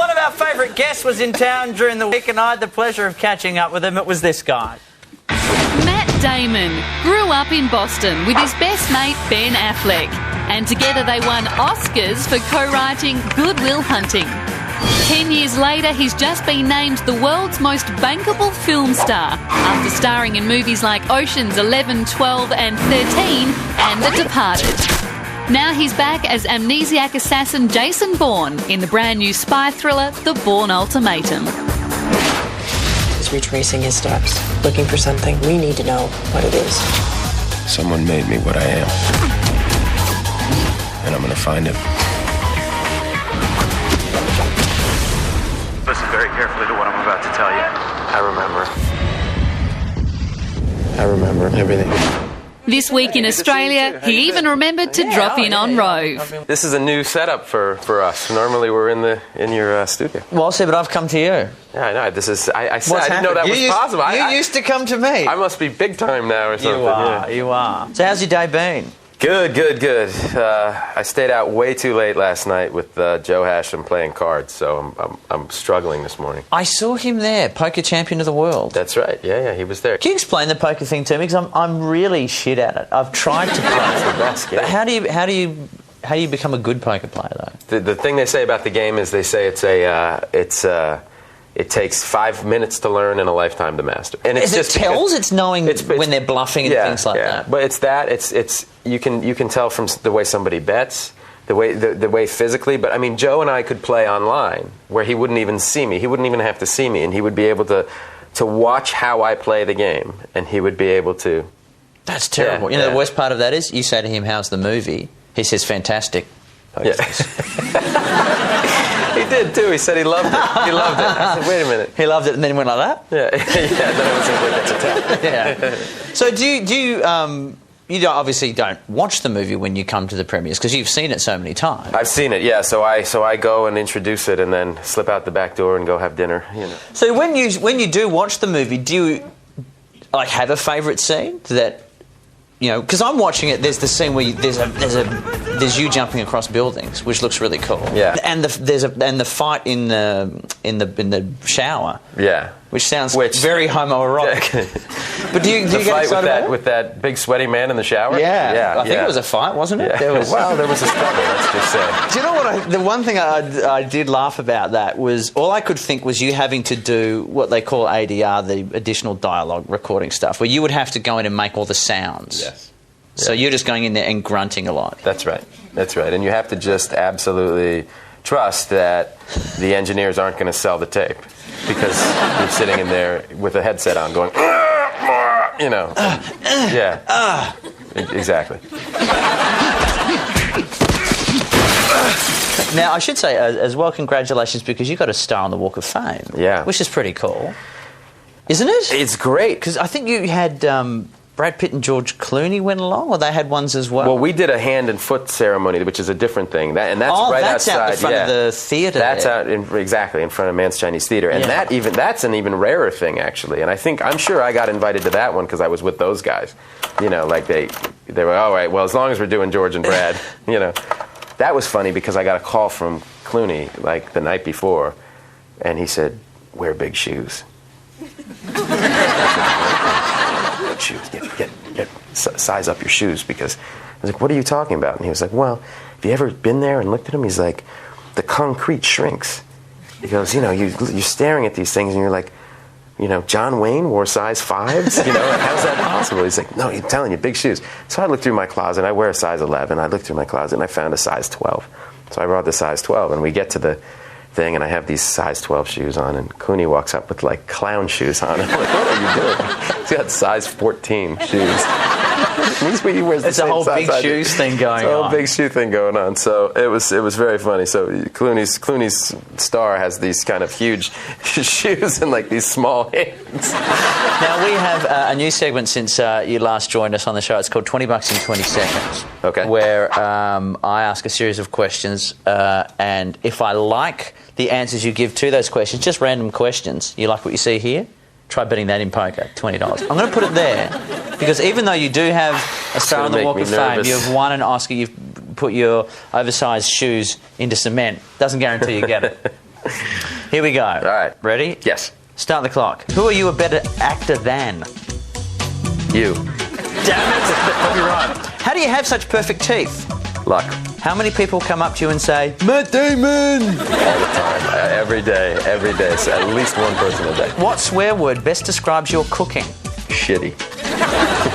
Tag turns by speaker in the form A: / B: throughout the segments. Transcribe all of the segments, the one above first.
A: one of our favourite guests was in town during the week and I had the pleasure of catching up with him. It was this guy.
B: Matt Damon grew up in Boston with his best mate Ben Affleck, and together they won Oscars for co-writing Good Will Hunting. 10 years later, he's just been named the world's most bankable film star after starring in movies like Ocean's 11, 12 and 13 and The Departed. Now he's back as amnesiac assassin Jason Bourne in the brand new spy thriller The Bourne Ultimatum.
C: He's retracing his steps, looking for something. We need to know what it is.
D: Someone made me what I am. And I'm gonna find him.
E: Listen very carefully to what I'm about to tell you.
D: I remember everything.
B: This week in Australia, he even remembered to drop in on Rove.
F: This is a new setup for us. Normally we're in your studio.
A: Well, see, but I've come to you.
F: Yeah, I know. This is. I said I didn't know that was possible.
A: You used to come to me.
F: I must be big time now or something.
A: You are. So how's your day been?
F: Good. I stayed out way too late last night with Joe Hasham playing cards, so I'm struggling this morning.
A: I saw him there, poker champion of the world.
F: That's right. Yeah, he was there.
A: Can you explain the poker thing to me? Because I'm really shit at it. I've tried to play.
F: It's the best game.
A: How do you become a good poker player though?
F: The thing they say about the game is they say it takes 5 minutes to learn and a lifetime to master. And it's just
A: tells. It's knowing when they're bluffing and things like that.
F: But it's that. It's you can tell from the way somebody bets, the way physically. But I mean, Joe and I could play online where he wouldn't even see me. He wouldn't even have to see me, and he would be able to watch how I play the game, and he would be able to.
A: That's terrible. The worst part of that is you say to him, "How's the movie?" He says, "Fantastic."
F: Yeah. He did too. He said he loved it. He loved it. I said, wait a minute.
A: He loved it, and then went like that.
F: Yeah. Then it was like that's a tap.
A: Yeah. So do you obviously don't watch the movie when you come to the premieres because you've seen it so many times.
F: I've seen it. Yeah. So I go and introduce it, and then slip out the back door and go have dinner.
A: So when you do watch the movie, do you have a favourite scene that? Because I'm watching it. There's the scene where there's you jumping across buildings, which looks really cool.
F: Yeah.
A: And the fight in the shower.
F: Yeah.
A: Which sounds very homoerotic. But do you get
F: fight
A: excited
F: with that big sweaty man in the shower?
A: Yeah. I think it was a fight, wasn't it?
F: Yeah. There was a struggle. Let's just say.
A: Do you know what? The one thing I did laugh about that was all I could think was you having to do what they call ADR, the additional dialogue recording stuff, where you would have to go in and make all the sounds.
F: Yes.
A: So you're just going in there and grunting a lot.
F: That's right. And you have to just absolutely trust that the engineers aren't going to sell the tape because you're sitting in there with a headset on going, yeah. Exactly.
A: Now, I should say as well, congratulations, because you got a star on the Walk of Fame.
F: Yeah.
A: Which is pretty cool. Isn't it?
F: It's great.
A: Because I think you had Brad Pitt and George Clooney went along, or they had ones as well?
F: Well, we did a hand and foot ceremony, which is a different thing. That's right
A: that's
F: outside.
A: Out the front of the theatre.
F: That's out exactly in front of Mann's Chinese Theatre, and that's an even rarer thing actually. And I'm sure I got invited to that one because I was with those guys. They were all right. Well, as long as we're doing George and Brad, That was funny because I got a call from Clooney like the night before, and he said, "Wear big shoes." Big shoes. Get size up your shoes, because I was like, "What are you talking about?" And he was like, "Well, have you ever been there and looked at them?" He's like, "The concrete shrinks." He goes, you're staring at these things and you're like, John Wayne wore size 5s? How's that possible? He's like, "No, I'm telling you, big shoes." So I looked through my closet. I wear a size 11. I looked through my closet and I found a size 12. So I brought the size 12, and we get to the thing, and I have these size 12 shoes on, and Clooney walks up with like clown shoes on. I'm like, "What are you doing?" He's got size 14 shoes.
A: It's a whole big shoes thing going on.
F: It's a whole big shoe thing going on. So it was very funny. So Clooney's star has these kind of huge shoes and like these small hands.
A: Now we have a new segment since you last joined us on the show. It's called 20 Bucks in 20 Seconds.
F: Okay.
A: Where I ask a series of questions, and if I like the answers you give to those questions, just random questions. You like what you see here? Try betting that in poker, $20. I'm going to put it there because even though you do have a star on the Walk of Fame, you've won an Oscar, you've put your oversized shoes into cement, doesn't guarantee you get it. Here we go. All
F: right.
A: Ready?
F: Yes.
A: Start the clock. Who are you a better actor than?
F: You.
A: Damn it! Probably right. How do you have such perfect teeth?
F: Luck.
A: How many people come up to you and say, Matt Damon?
F: All the time. Every day. So at least one person a day.
A: What swear word best describes your cooking?
F: Shitty.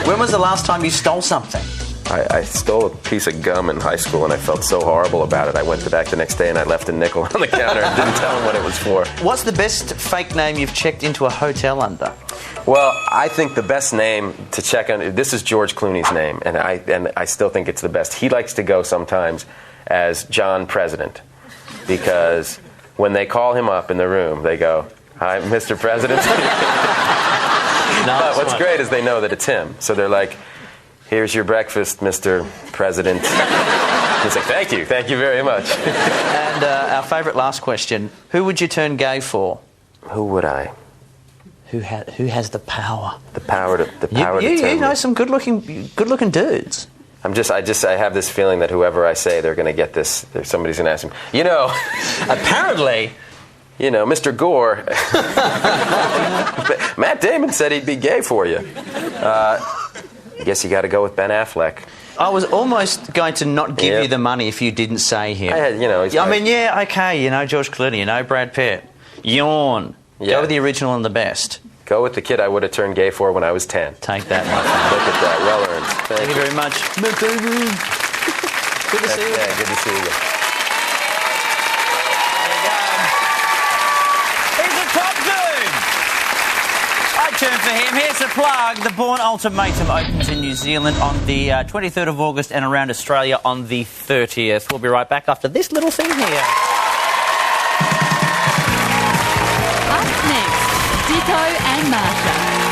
A: When was the last time you stole something?
F: I stole a piece of gum in high school and I felt so horrible about it. I went back the next day and I left a nickel on the counter and didn't tell him what it was for.
A: What's the best fake name you've checked into a hotel under?
F: Well, I think the best name to check on, this is George Clooney's name, and I still think it's the best. He likes to go sometimes as John President, because when they call him up in the room, they go, "Hi, Mr. President." But what's great is they know that it's him. So they're like, "Here's your breakfast, Mr. President." He's like, thank you very much.
A: And our favourite last question, who would you turn gay for?
F: Who would I?
A: Who has the power?
F: The power to
A: You know some good-looking dudes.
F: I have this feeling that whoever I say, they're going to get this. Somebody's going to ask him,
A: apparently,
F: Mr. Gore, Matt Damon said he'd be gay for you. I guess you got to go with Ben Affleck.
A: I was almost going to not give you the money if you didn't say him. George Clooney, Brad Pitt. Yawn.
F: Yeah.
A: Go with the original and the best.
F: Go with the kid I would have turned gay for when I was 10.
A: Take that, my friend.
F: Look at that. Well earned.
A: Thank you very much. Matt Damon. Good to see you.
F: Yeah, good to see you.
A: He's a top dude. I turn for him. Here's the plug. The Bourne Ultimatum opens in New Zealand on the 23rd of August and around Australia on the 30th. We'll be right back after this little thing here.
B: Up next, Dicko and Marsha.